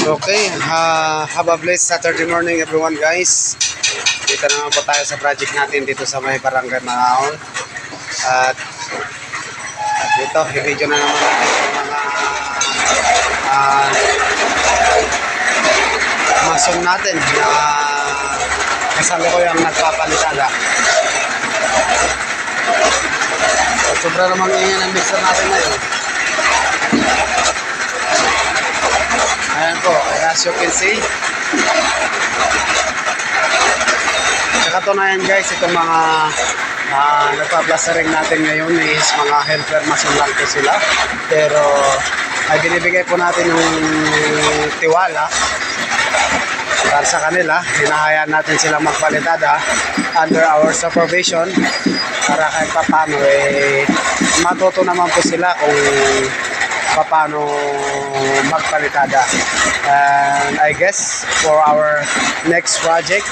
Okay, have a blessed Saturday morning everyone guys. Dito naman po tayo sa project natin dito sa may barangay Mahaon. At dito, i-video na naman natin yung mga mason natin na kasalukuyang nagpapalitada. Sobra namang ingin ang mixer natin ngayon. Ayan po, as you can see. Sa katunayan guys, itong mga nagpa-plastering natin ngayon is mga helper mason lang po sila. Pero ay binibigay po natin yung tiwala para sa kanila. Hinahayaan natin silang magpalitada under our supervision para kahit paano matuto naman po sila kung paano magpalitada. And I guess for our next project,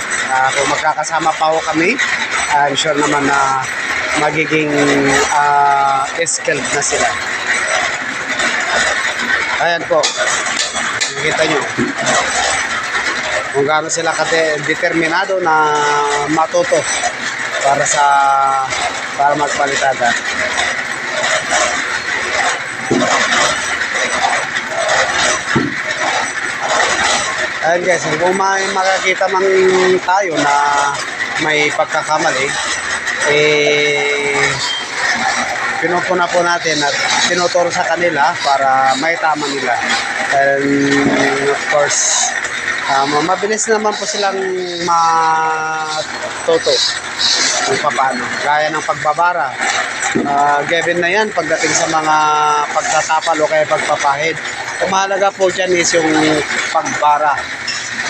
kung magkakasama pa ho kami, I'm sure naman na magiging skilled na sila. Ayan po, nakita nyo kung gaano sila determinado na matuto para magpalitada. Ayan guys, kung may makakita man tayo na may pagkakamali, pinupuna po natin at tinuturo sa kanila para may tama nila. And of course, mabilis naman po silang matuto kung paano. Gaya ng pagbabara. Given na yan pagdating sa mga pagtatapal o kaya pagpapahid. Ang mahalaga po dyan is yung pagbara.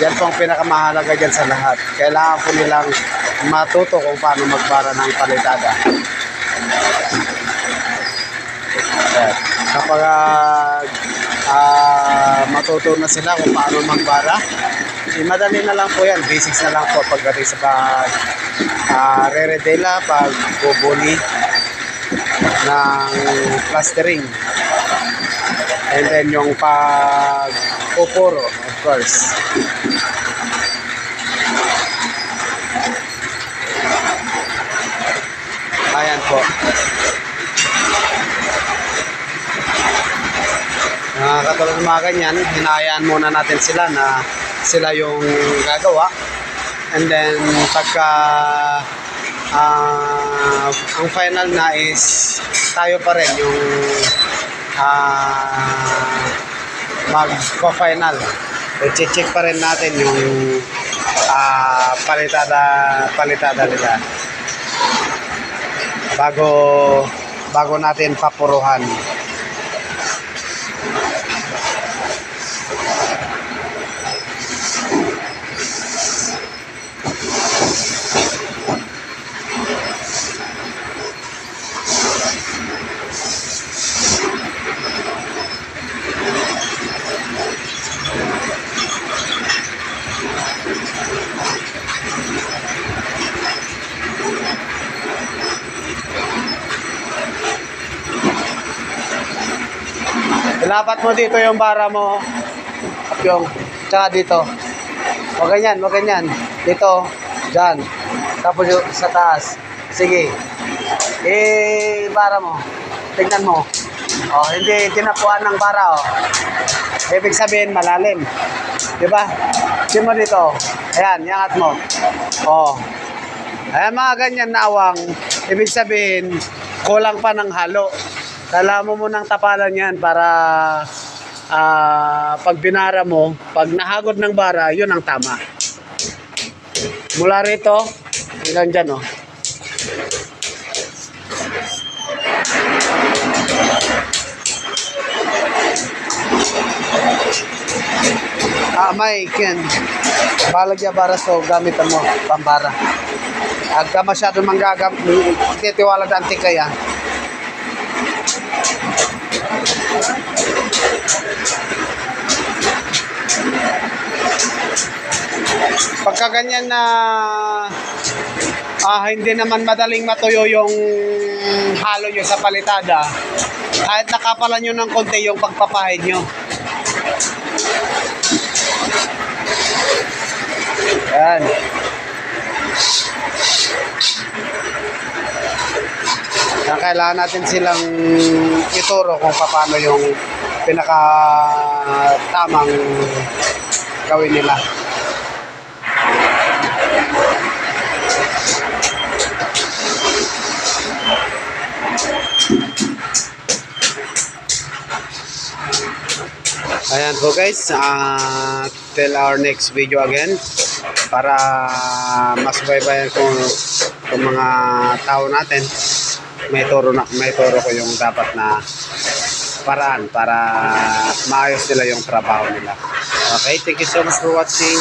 Yan po ang pinakamahalaga dyan sa lahat. Kailangan po nilang matuto kung paano magbara ng palitada. Kapag matuto na sila kung paano magbara, madali na lang po yan. Basics na lang po pagdating sa re-redela, pagbubuli ng plastering. And then yung pag-pupuro, of course. Ayan po. Katulad ng mga ganyan, hinahayaan muna natin sila na sila yung gagawa. And then pagka ang final na is tayo pa rin yung mag-final. I-check pa rin natin yung palitada nila bago natin papuruhan. Ilapat mo dito yung bara mo. Yung, tsaka dito. Huwag ganyan, huwag ganyan. Dito, dyan. Tapos yung sa taas. Sige. Bara mo. Tignan mo. Oh, hindi tinapuan ng bara, oh. Ibig sabihin, malalim. Diba? Tignan mo dito. Ayan, iangat mo. Oh. Ayan, mga ganyan na awang. Ibig sabihin, kulang pa ng halo. Kailangan mo munang tapalan yan para pag binara mo, pag nahagod ng bara, yun ang tama. Mula rito, hanggang dyan, oh. May ken. Balagya bara so gamitan mo, pambara. Agka masyado titiwala ng antik kaya. Pagka ganyan na hindi naman madaling matuyo yung halo nyo sa palitada, kahit nakapalan nyo ng konti yung pagpapahid nyo. kailangan natin silang ituro kung paano yung pinaka tamang gawin nila. Ayan po guys, till our next video again para mas baybayan ko yung mga tao natin. May turo ko yung dapat na paraan para maayos nila yung trabaho nila. Okay, thank you so much for watching.